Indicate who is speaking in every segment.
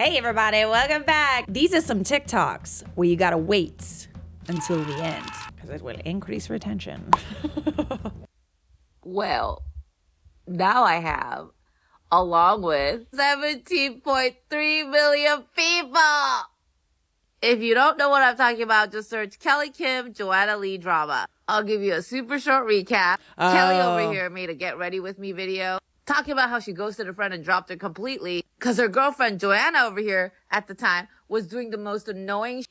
Speaker 1: Hey everybody, welcome back. These are some TikToks where you gotta wait until the end because it will increase retention.
Speaker 2: Well, now I have, along with 17.3 million people. If you don't know what I'm talking about, just search Kelly Kim Joanna Lee drama. I'll give you a super short recap. Kelly over here made a get ready with me video talking about how she ghosted a friend and dropped her completely because her girlfriend Joanna over here at the time was doing the most annoying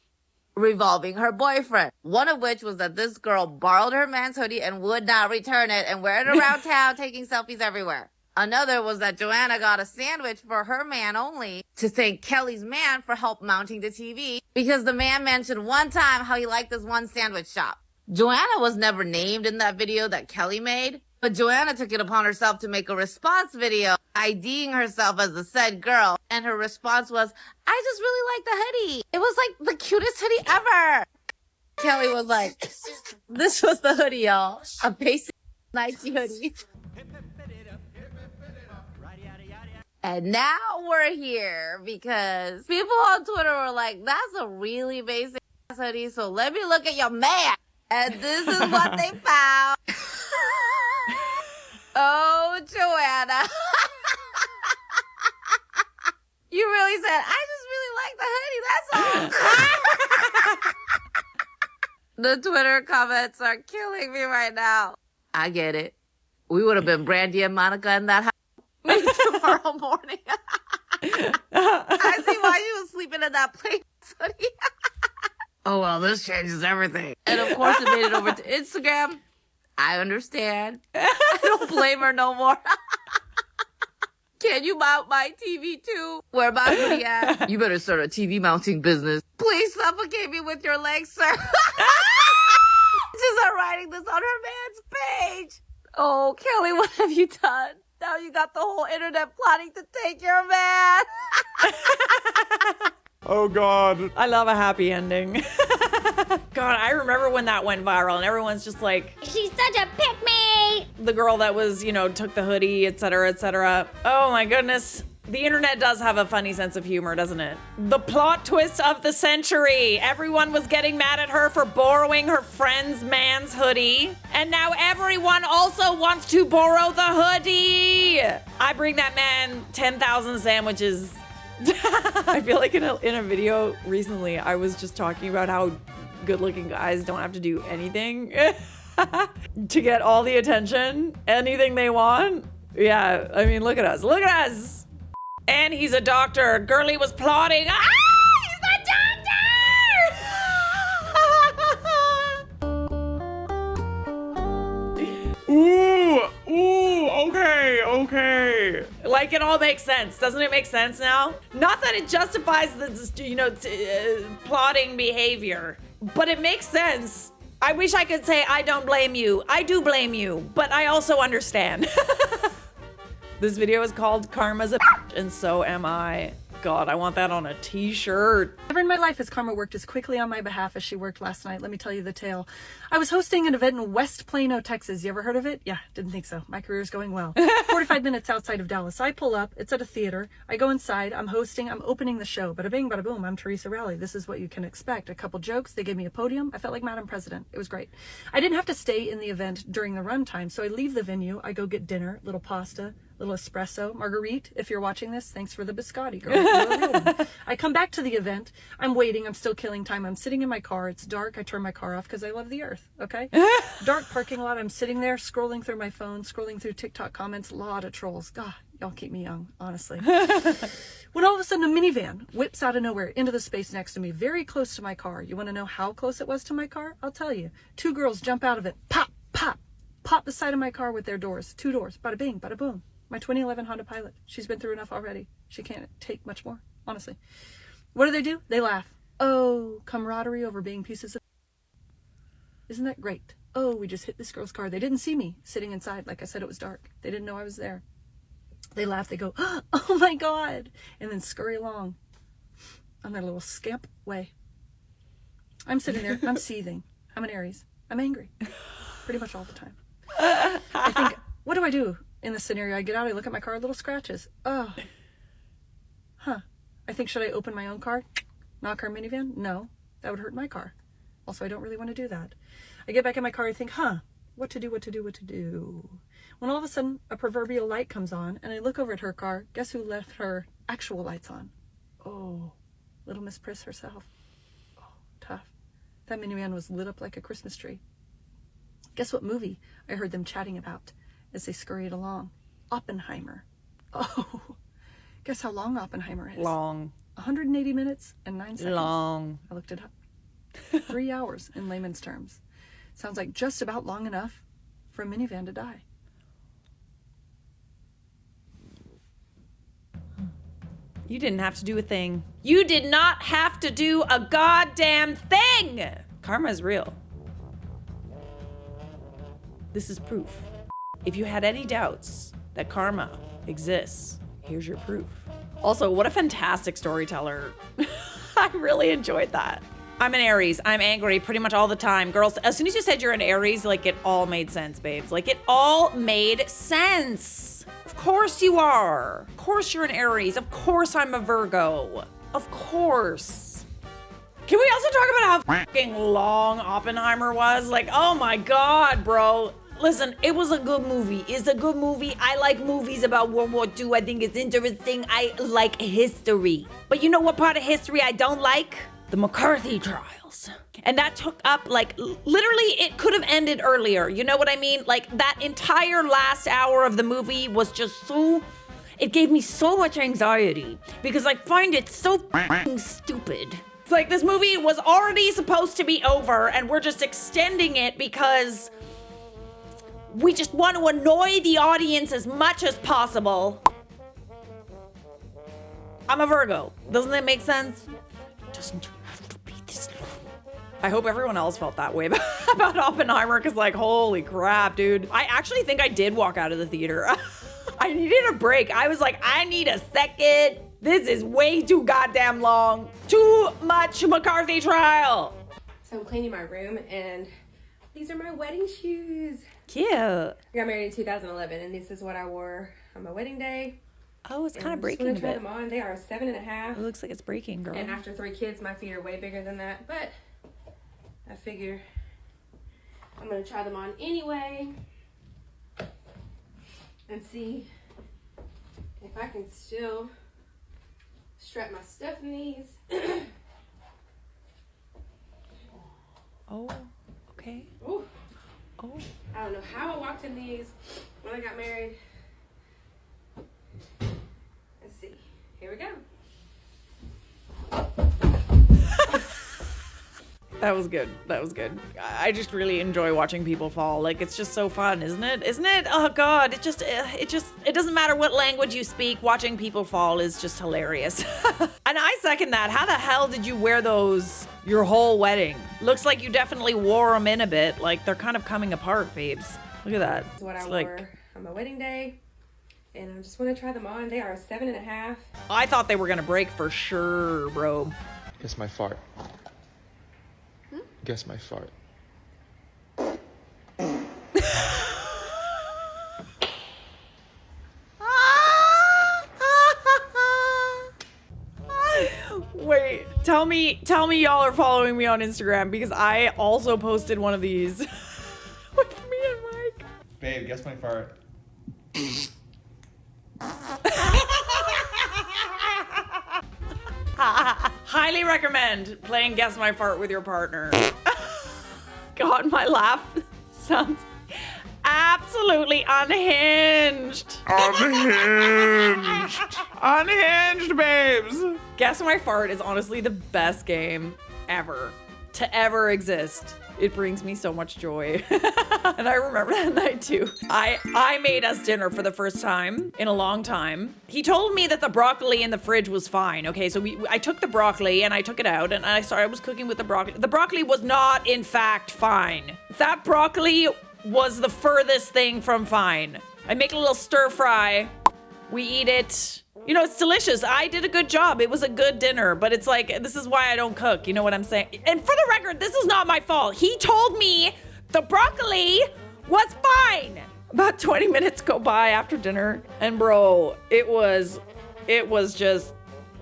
Speaker 2: revolving her boyfriend. One of which was that this girl borrowed her man's hoodie and would not return it and wear it around town taking selfies everywhere. Another was that Joanna got a sandwich for her man only to thank Kelly's man for help mounting the TV because the man mentioned one time how he liked this one sandwich shop. Joanna was never named in that video that Kelly made, but Joanna took it upon herself to make a response video IDing herself as the said girl, and her response was, I just really like the hoodie. It was like the cutest hoodie ever. Kelly was like, this was the hoodie, y'all. A basic Nike hoodie. And now we're here because people on Twitter were like, that's a really basic hoodie, so let me look at your man. And this is what they found. Oh, Joanna. You really said, I just really like the hoodie, that's all. The Twitter comments are killing me right now. I get it. We would have been Brandy and Monica in that house tomorrow morning. I see why you was sleeping in that place hoodie. Oh, well, this changes everything. And of course it made it over to Instagram. I understand. I don't blame her no more. Can you mount my TV too? Where my hoodie at? You better start a TV mounting business. Please suffocate me with your legs, sir. Just are writing this on her man's page. Oh, Kelly, what have you done? Now you got the whole internet plotting to take your man.
Speaker 1: Oh God. I love a happy ending. God, I remember when that went viral and everyone's just like,
Speaker 3: she's such a pick-me.
Speaker 1: The girl that was, took the hoodie, etc., etc. Oh my goodness. The internet does have a funny sense of humor, doesn't it? The plot twist of the century. Everyone was getting mad at her for borrowing her friend's man's hoodie. And now everyone also wants to borrow the hoodie. I bring that man 10,000 sandwiches. I feel like in a video recently, I was just talking about how good-looking guys don't have to do anything to get all the attention, anything they want. Yeah, I mean, look at us. Look at us. And he's a doctor. Girlie was plotting. Ah, he's a doctor! Ooh, okay. Like, it all makes sense. Doesn't it make sense now? Not that it justifies the, plotting behavior, but it makes sense. I wish I could say I don't blame you. I do blame you, but I also understand. This video is called Karma's a and so am I. God, I want that on a t-shirt.
Speaker 4: Never in my life has Karma worked as quickly on my behalf as she worked last night. Let me tell you the tale. I was hosting an event in West Plano, Texas. You ever heard of it? Yeah, didn't think so. My career's going well. 45 minutes outside of Dallas. I pull up. It's at a theater. I go inside. I'm hosting. I'm opening the show. Bada bing, bada boom. I'm Teresa Rowley. This is what you can expect. A couple jokes. They gave me a podium. I felt like Madam President. It was great. I didn't have to stay in the event during the runtime, so I leave the venue. I go get dinner, little pasta, little espresso, marguerite. If you're watching this, thanks for the biscotti, girl. You're a real one. I come back to the event. I'm waiting. I'm still killing time. I'm sitting in my car. It's dark. I turn my car off because I love the earth. Okay. Dark parking lot. I'm sitting there scrolling through my phone, scrolling through TikTok comments. A lot of trolls. God, y'all keep me young, honestly. When all of a sudden a minivan whips out of nowhere into the space next to me, very close to my car. You want to know how close it was to my car? I'll tell you. Two girls jump out of it. Pop, pop, pop the side of my car with their doors. Two doors. Bada bing, bada boom. My 2011 Honda Pilot. She's been through enough already. She can't take much more, honestly. What do? They laugh. Oh, camaraderie over being pieces of... Isn't that great? Oh, we just hit this girl's car. They didn't see me sitting inside. Like I said, it was dark. They didn't know I was there. They laugh. They go, oh my God. And then scurry along on their little scamp way. I'm sitting there. I'm seething. I'm an Aries. I'm angry. Pretty much all the time. I think, what do I do in this scenario? I get out. I look at my car. Little scratches. Oh. Huh. I think, should I open my own car? Knock our minivan? No, that would hurt my car. Also, I don't really want to do that. I get back in my car, I think, what to do? When all of a sudden, a proverbial light comes on, and I look over at her car. Guess who left her actual lights on? Oh, little Miss Priss herself. Oh, tough. That minivan was lit up like a Christmas tree. Guess what movie I heard them chatting about as they scurried along? Oppenheimer. Oh, guess how long Oppenheimer is?
Speaker 1: Long.
Speaker 4: 180 minutes and 9 seconds.
Speaker 1: Long.
Speaker 4: I looked it up. 3 hours in layman's terms. Sounds like just about long enough for a minivan to die.
Speaker 1: You didn't have to do a thing. You did not have to do a goddamn thing! Karma is real. This is proof. If you had any doubts that karma exists, here's your proof. Also, what a fantastic storyteller. I really enjoyed that. I'm an Aries. I'm angry pretty much all the time. Girls, as soon as you said you're an Aries, like, it all made sense, babes. Like, it all made sense. Of course you are. Of course you're an Aries. Of course I'm a Virgo. Of course. Can we also talk about how fucking long Oppenheimer was? Like, oh my God, bro. Listen, it was a good movie. It's a good movie. I like movies about World War II. I think it's interesting. I like history. But you know what part of history I don't like? The McCarthy trials. And that took up, like, literally it could have ended earlier. You know what I mean? Like, that entire last hour of the movie was just so, it gave me so much anxiety because I find it so fucking stupid. It's like this movie was already supposed to be over and we're just extending it because we just want to annoy the audience as much as possible. I'm a Virgo. Doesn't that make sense? Doesn't have to be this long. I hope everyone else felt that way about Oppenheimer, because, like, holy crap, dude. I actually think I did walk out of the theater. I needed a break. I was like, I need a second. This is way too goddamn long. Too much McCarthy trial.
Speaker 5: So I'm cleaning my room, and these are my wedding shoes.
Speaker 1: Cute.
Speaker 5: I got married in 2011, and this is what I wore on my wedding day.
Speaker 1: Oh, it's kind of
Speaker 5: And
Speaker 1: breaking a
Speaker 5: I'm just gonna
Speaker 1: bit.
Speaker 5: try them on. They are 7.5.
Speaker 1: It looks like it's breaking, girl.
Speaker 5: And after 3 kids, my feet are way bigger than that. But I figure I'm gonna try them on anyway and see if I can still strap my stuff in these.
Speaker 1: Oh, okay.
Speaker 5: Ooh,
Speaker 1: Oh.
Speaker 5: I don't know how I walked in these when I got married. Let's see. Here we go.
Speaker 1: That was good. That was good. I just really enjoy watching people fall. Like, it's just so fun, isn't it? Isn't it? Oh God, it doesn't matter what language you speak. Watching people fall is just hilarious. And I second that. How the hell did you wear those your whole wedding? Looks like you definitely wore them in a bit. Like, they're kind of coming apart, babes. Look at that.
Speaker 5: This is what
Speaker 1: It's
Speaker 5: I
Speaker 1: like,
Speaker 5: wore on my wedding day. And I just want to try them on. They are 7.5.
Speaker 1: I thought they were gonna break for sure, bro.
Speaker 6: Guess my fart. Guess my fart.
Speaker 1: Wait, tell me y'all are following me on Instagram, because I also posted one of these with me and Mike.
Speaker 6: Babe, guess my fart.
Speaker 1: Highly recommend playing Guess My Fart with your partner. God, my laugh sounds absolutely unhinged. Unhinged, babes. Guess My Fart is honestly the best game ever to ever exist. It brings me so much joy. And I remember that night too. I made us dinner for the first time in a long time. He told me that the broccoli in the fridge was fine. Okay, so I took the broccoli and I took it out and I was cooking with the broccoli. The broccoli was not, in fact, fine. That broccoli was the furthest thing from fine. I make a little stir fry. We eat it. You know, it's delicious. I did a good job. It was a good dinner, but it's like, this is why I don't cook. You know what I'm saying? And for the record, this is not my fault. He told me the broccoli was fine. About 20 minutes go by after dinner, and bro, it was just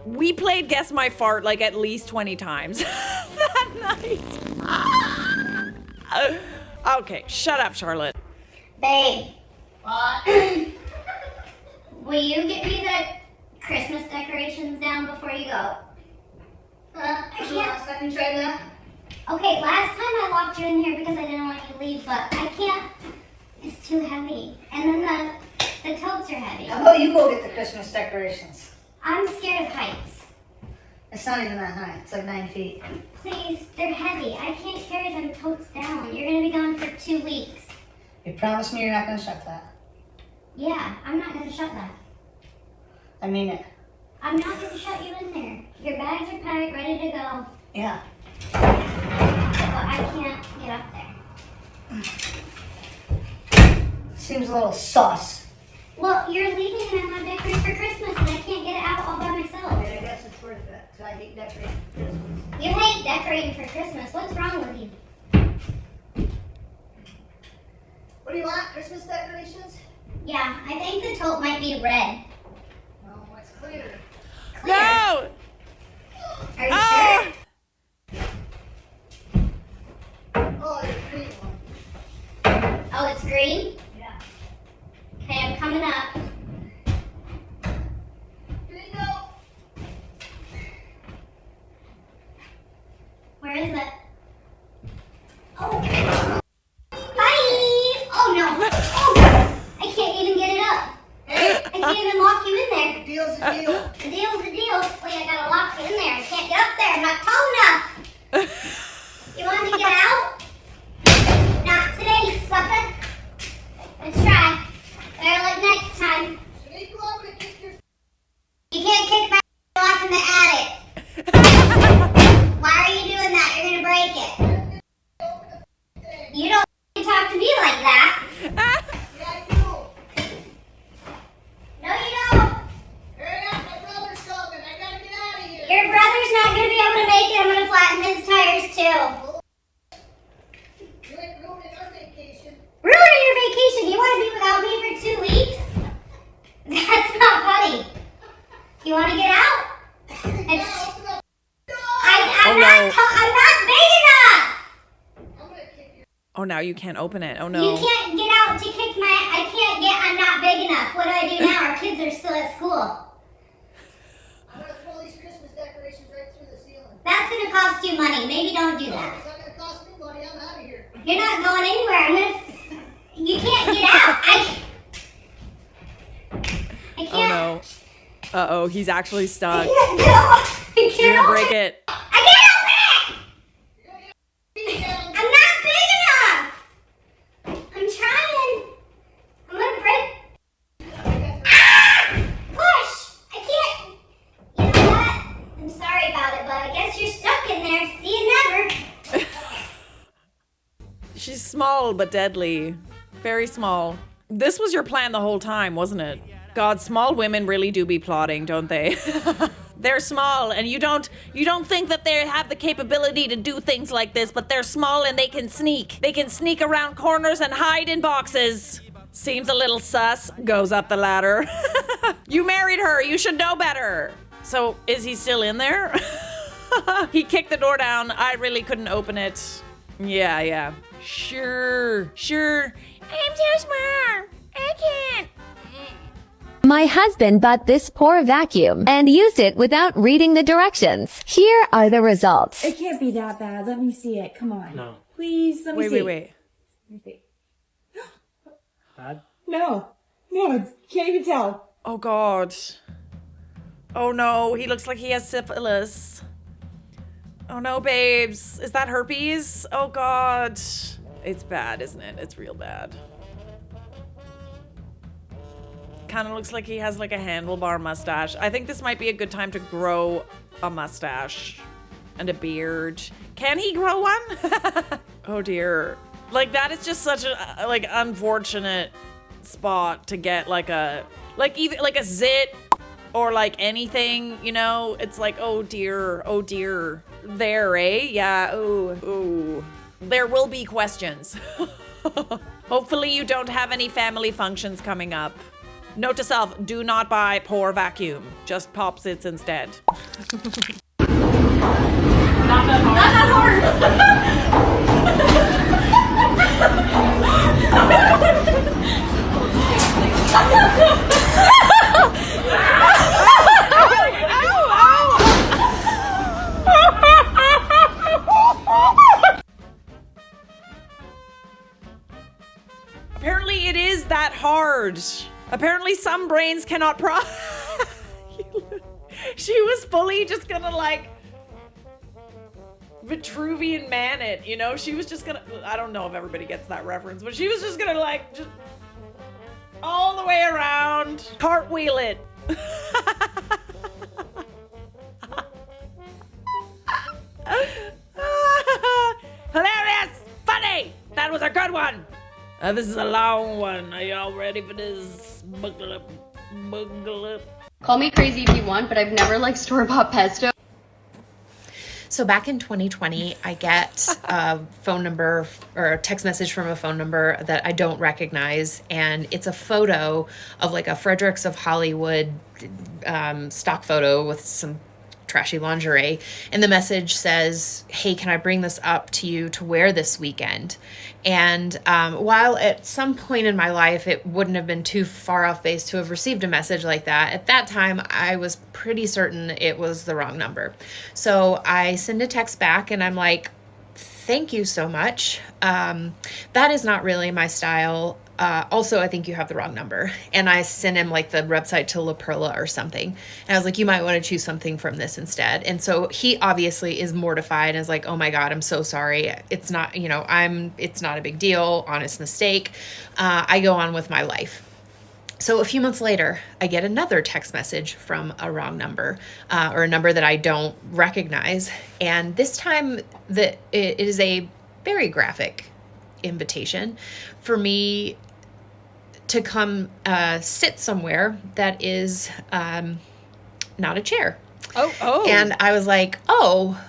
Speaker 1: We played Guess My Fart like at least 20 times that night. Okay, shut up, Charlotte.
Speaker 3: Babe. What? Will you get me the Christmas decorations down before you go? I can't. I can try that. Okay, last time I locked you in here because I didn't want you to leave, but I can't. It's too heavy. And then the totes are heavy.
Speaker 7: How about you go get the Christmas decorations?
Speaker 3: I'm scared of heights.
Speaker 7: It's not even that high. It's like 9 feet.
Speaker 3: Please, they're heavy. I can't carry them totes down. You're gonna be gone for 2 weeks.
Speaker 7: You promise me you're not gonna shut that?
Speaker 3: Yeah, I'm not gonna shut that.
Speaker 7: I mean it.
Speaker 3: I'm not gonna shut you in there. Your bags are packed, ready to go.
Speaker 7: Yeah.
Speaker 3: But I can't get up there.
Speaker 7: Seems a little sus.
Speaker 3: Well, you're leaving and I'm not decorating for Christmas and I can't get it out all by myself.
Speaker 7: But I guess it's worth it. So I hate decorating for Christmas.
Speaker 3: You hate decorating for Christmas. What's wrong with you?
Speaker 7: What do you want? Christmas decorations?
Speaker 3: Yeah, I think the tote might be red.
Speaker 7: No, it's clear.
Speaker 3: Clear.
Speaker 1: No!
Speaker 3: Are you
Speaker 1: Ah!
Speaker 3: sure?
Speaker 7: Oh, the green one.
Speaker 3: Oh, it's green?
Speaker 7: Yeah.
Speaker 3: Okay, I'm coming up.
Speaker 7: Here you go.
Speaker 3: Where is it? Oh. Bye! Oh no. Oh, I can't even get it up. I can't even lock you in there.
Speaker 7: Deal's a deal.
Speaker 3: The deal's the deal. Wait, I gotta lock you in there. I can't get up there. I'm not tall enough. You want me to get out? Not today, sucker. Let's try. Better like next time.
Speaker 7: Shaniqua, I'm gonna kick your...
Speaker 3: You can't kick my off in the attic. Why are you doing that? You're gonna break it. You don't talk to me like that.
Speaker 7: Yeah, I do.
Speaker 3: No, you don't.
Speaker 7: Hurry up, my brother's coming. I gotta get out of here.
Speaker 3: Your brother's not gonna be able to make it. I'm gonna flatten his tires too.
Speaker 7: You ain't ruining our vacation.
Speaker 3: Ruining your vacation. You want to be without me for 2 weeks? That's not funny. You want to get out? It's,
Speaker 7: Open up.
Speaker 3: I'm not big enough.
Speaker 7: I'm gonna kick your...
Speaker 1: Oh, now you can't open it. Oh,
Speaker 3: You
Speaker 1: no.
Speaker 3: can't get out to kick my. I'm not big enough. What do I do now? Our kids are still at school.
Speaker 7: I'm gonna throw these Christmas decorations right through the ceiling.
Speaker 3: That's gonna cost you money. Maybe don't do that.
Speaker 7: It's not gonna cost me money. I'm out of here.
Speaker 3: You're not going anywhere. You can't get out. I
Speaker 1: Oh,
Speaker 3: can't.
Speaker 1: no. Uh-oh, he's actually
Speaker 3: I
Speaker 1: stuck.
Speaker 3: can't do it. I
Speaker 1: You're
Speaker 3: can't
Speaker 1: gonna
Speaker 3: open
Speaker 1: break
Speaker 3: it.
Speaker 1: it.
Speaker 3: I can't open it. I'm not big enough. I'm trying. I'm gonna break. Ah! Push. I can't. You know what? I'm sorry about it, but I guess you're stuck in there. See you never.
Speaker 1: She's small but deadly. Very small. This was your plan the whole time, wasn't it? God, small women really do be plotting, don't they? They're small, and you don't think that they have the capability to do things like this, but they're small and they can sneak. They can sneak around corners and hide in boxes. Seems a little sus. Goes up the ladder. You married her. You should know better. So, is he still in there? He kicked the door down. I really couldn't open it. Yeah. Sure. I'm so small. I can't.
Speaker 8: My husband bought this poor vacuum and used it without reading the directions. Here are the results.
Speaker 9: It can't be that bad. Let me see it. Come on.
Speaker 10: No.
Speaker 9: Please, let me see.
Speaker 1: Wait.
Speaker 9: Let me see.
Speaker 10: Bad?
Speaker 9: No, can't even tell.
Speaker 1: Oh, God. Oh, no. He looks like he has syphilis. Oh, no, babes. Is that herpes? Oh, God. It's bad, isn't it? It's real bad. Kind of looks like he has like a handlebar mustache. I think this might be a good time to grow a mustache and a beard. Can he grow one? Oh dear. Like that is just such a like unfortunate spot to get like a either like a zit or like anything, you know? It's like oh dear. There, eh? Yeah. Ooh. There will be questions. Hopefully you don't have any family functions coming up. Note to self, do not buy Pour vacuum. Just pop sits instead.
Speaker 5: Not that
Speaker 1: Apparently it is that hard. Apparently some brains cannot She was fully just gonna like Vitruvian man it, you know? She was just gonna, I don't know if everybody gets that reference, but she was just gonna like, just all the way around, cartwheel it. Hilarious! Funny! That was a good one! This is a long one. Are y'all ready for this? Buckle up. Buckle up.
Speaker 11: Call me crazy if you want, but I've never liked store-bought pesto.
Speaker 12: So back in 2020, I get a phone number or a text message from a phone number that I don't recognize. And it's a photo of like a Fredericks of Hollywood stock photo with some trashy lingerie. And the message says, hey, can I bring this up to you to wear this weekend? And while at some point in my life, it wouldn't have been too far off base to have received a message like that, at that time, I was pretty certain it was the wrong number. So I send a text back and I'm like, thank you so much. That is not really my style. Also, I think you have the wrong number. And I sent him like the website to La Perla or something. And I was like, you might want to choose something from this instead. And so he obviously is mortified and is like, oh my God, I'm so sorry. It's not, it's not a big deal. Honest mistake. I go on with my life. So a few months later, I get another text message from a wrong number, or a number that I don't recognize. And this time it is a very graphic invitation for me to come sit somewhere that is not a chair.
Speaker 1: Oh.
Speaker 12: And I was like, oh,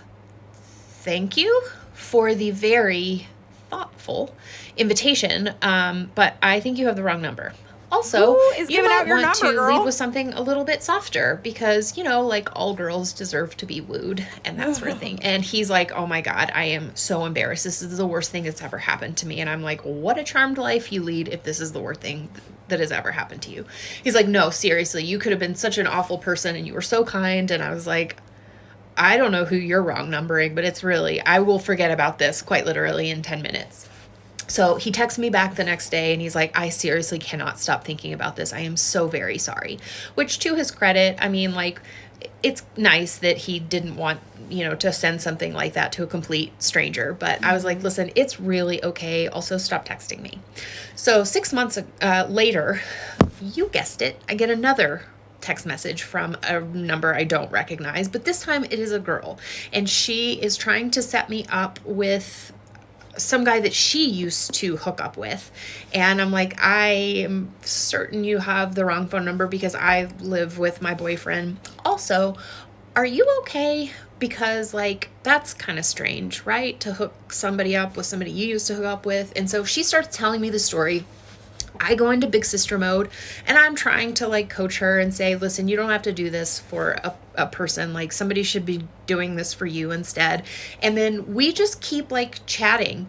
Speaker 12: thank you for the very thoughtful invitation, but I think you have the wrong number. Also, you might want to lead with something a little bit softer because, like all girls deserve to be wooed and that sort of thing. And he's like, oh my God, I am so embarrassed. This is the worst thing that's ever happened to me. And I'm like, what a charmed life you lead if this is the worst thing that has ever happened to you. He's like, no, seriously, you could have been such an awful person and you were so kind. And I was like, I don't know who you're wrong numbering, but it's really, I will forget about this quite literally in 10 minutes. So he texts me back the next day and he's like, I seriously cannot stop thinking about this. I am so very sorry. Which to his credit, I mean, like, it's nice that he didn't want, to send something like that to a complete stranger. But I was like, listen, it's really okay. Also, stop texting me. So 6 months later, you guessed it, I get another text message from a number I don't recognize. But this time it is a girl. And she is trying to set me up with some guy that she used to hook up with. And I'm like, I am certain you have the wrong phone number because I live with my boyfriend. Also, are you okay? Because like, that's kind of strange, right? To hook somebody up with somebody you used to hook up with. And so she starts telling me the story. I go into big sister mode and I'm trying to like coach her and say, listen, you don't have to do this for a person. Like somebody should be doing this for you instead. And then we just keep like chatting.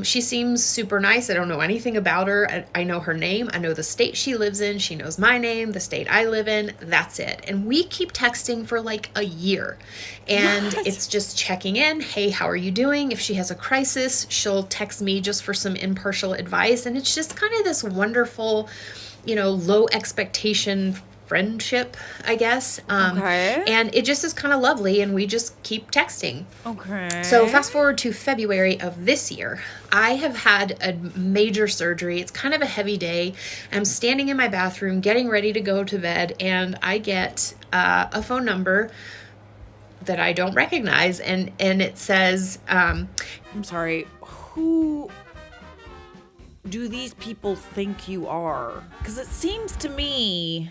Speaker 12: She seems super nice. I don't know anything about her. I know her name. I know the state she lives in. She knows my name, the state I live in. That's it. And we keep texting for like a year. And it's just checking in. Hey, how are you doing? If she has a crisis, she'll text me just for some impartial advice. And it's just kind of this wonderful, low expectation friendship, I guess.
Speaker 1: Okay.
Speaker 12: And it just is kind of lovely, and we just keep texting.
Speaker 1: Okay.
Speaker 12: So fast forward to February of this year. I have had a major surgery. It's kind of a heavy day. I'm standing in my bathroom getting ready to go to bed, and I get a phone number that I don't recognize, and it says,
Speaker 1: I'm sorry, who do these people think you are? Because it seems to me...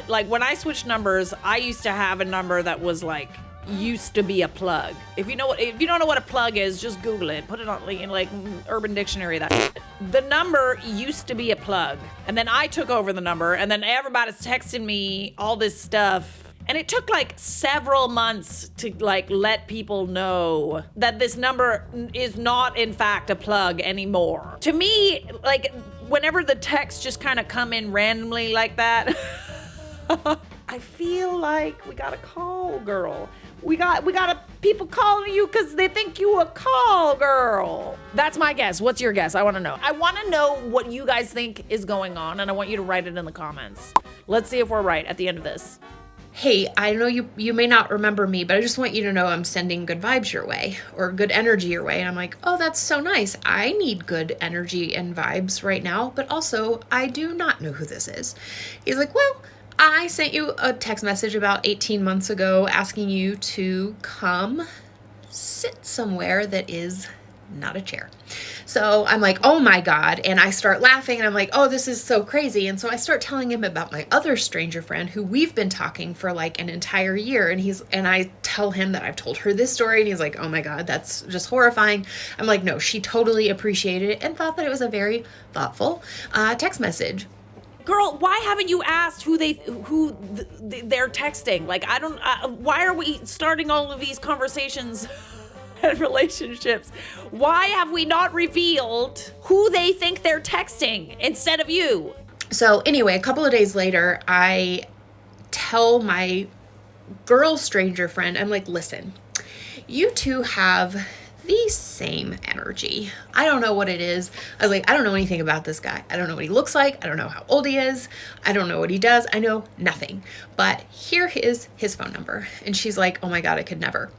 Speaker 1: like when I switched numbers, I used to have a number that was like used to be a plug. If you don't know what a plug is, just Google it. Put it on like Urban Dictionary. That the number used to be a plug, and then I took over the number, and then everybody's texting me all this stuff. And it took like several months to like let people know that this number is not in fact a plug anymore. To me, like whenever the texts just kind of come in randomly like that, I feel like we got a call girl. We got people calling you because they think you a call girl. That's my guess. What's your guess? I want to know. I want to know what you guys think is going on, and I want you to write it in the comments. Let's see if we're right at the end of this.
Speaker 12: Hey, I know you may not remember me, but I just want you to know I'm sending good vibes your way or good energy your way. And I'm like, oh, that's so nice. I need good energy and vibes right now, but also I do not know who this is. He's like, well, I sent you a text message about 18 months ago asking you to come sit somewhere that is not a chair. So I'm like, oh my God. And I start laughing and I'm like, oh, this is so crazy. And so I start telling him about my other stranger friend who we've been talking for like an entire year. And I tell him that I've told her this story and he's like, oh my God, that's just horrifying. I'm like, no, she totally appreciated it and thought that it was a very thoughtful text message.
Speaker 1: Girl, why haven't you asked who they're texting? Like, why are we starting all of these conversations and relationships? Why have we not revealed who they think they're texting instead of you?
Speaker 12: So anyway, a couple of days later, I tell my girl stranger friend, I'm like, listen, you two have the same energy. I don't know what it is. I was like, I don't know anything about this guy. I don't know what he looks like. I don't know how old he is. I don't know what he does. I know nothing. But here is his phone number. And she's like, oh my God, I could never.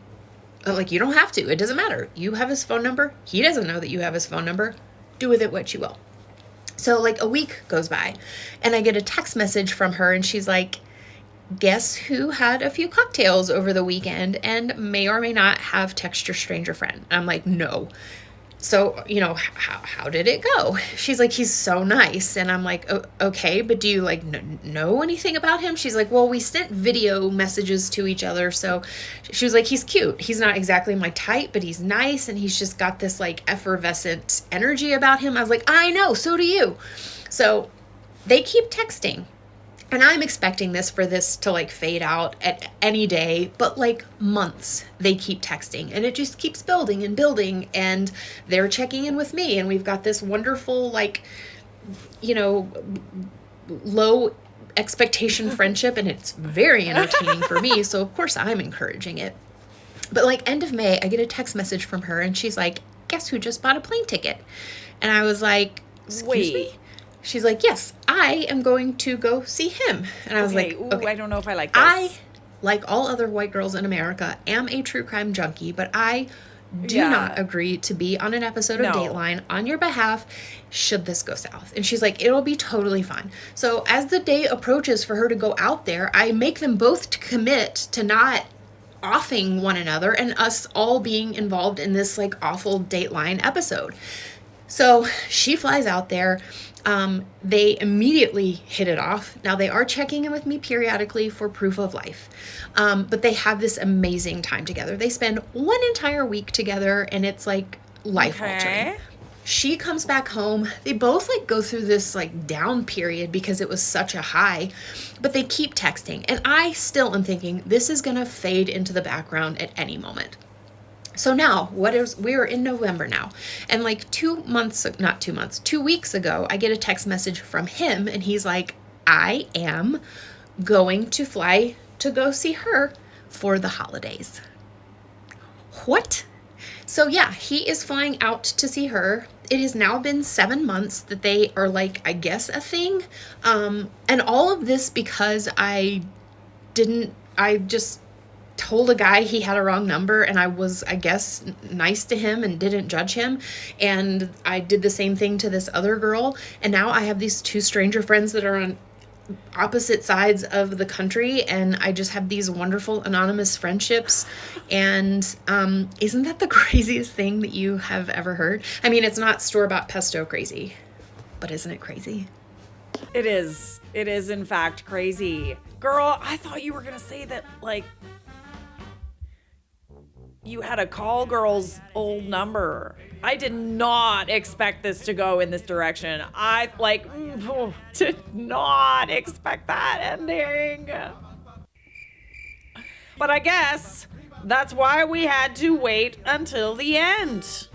Speaker 12: I'm like, you don't have to. It doesn't matter. You have his phone number. He doesn't know that you have his phone number. Do with it what you will. So like a week goes by and I get a text message from her and she's like, guess who had a few cocktails over the weekend and may or may not have text your stranger friend? I'm like, no. So, how did it go? She's like, he's so nice. And I'm like, okay, but do you like know anything about him? She's like, well, we sent video messages to each other. So she was like, he's cute. He's not exactly my type, but he's nice. And he's just got this like effervescent energy about him. I was like, I know, so do you. So they keep texting. And I'm expecting for this to like fade out at any day, but like months they keep texting and it just keeps building and building and they're checking in with me and we've got this wonderful like, low expectation friendship and it's very entertaining for me. So of course I'm encouraging it. But like end of May, I get a text message from her and she's like, guess who just bought a plane ticket? And I was like, excuse me? She's like, yes, I am going to go see him. And I was like, okay,
Speaker 1: I don't know if I like this.
Speaker 12: I, like all other white girls in America, am a true crime junkie, but I do not agree to be on an episode of Dateline on your behalf should this go south. And she's like, it'll be totally fine. So as the day approaches for her to go out there, I make them both to commit to not offing one another and us all being involved in this like awful Dateline episode. So she flies out there. They immediately hit it off. Now they are checking in with me periodically for proof of life. But they have this amazing time together. They spend one entire week together and it's like life altering. She comes back home. They both like go through this like down period because it was such a high, but they keep texting. And I still am thinking this is going to fade into the background at any moment. So now, we're in November now, and like 2 weeks ago, I get a text message from him, and he's like, I am going to fly to go see her for the holidays. What? So yeah, he is flying out to see her. It has now been 7 months that they are like, I guess, a thing. And all of this because I just told a guy he had a wrong number and I was, I guess, nice to him and didn't judge him. And I did the same thing to this other girl. And now I have these two stranger friends that are on opposite sides of the country and I just have these wonderful anonymous friendships. And isn't that the craziest thing that you have ever heard? I mean, it's not store-bought pesto crazy, but isn't it crazy?
Speaker 1: It is. It is in fact crazy. Girl, I thought you were gonna say that like you had a call girl's old number. I did not expect this to go in this direction. I did not expect that ending. But I guess that's why we had to wait until the end.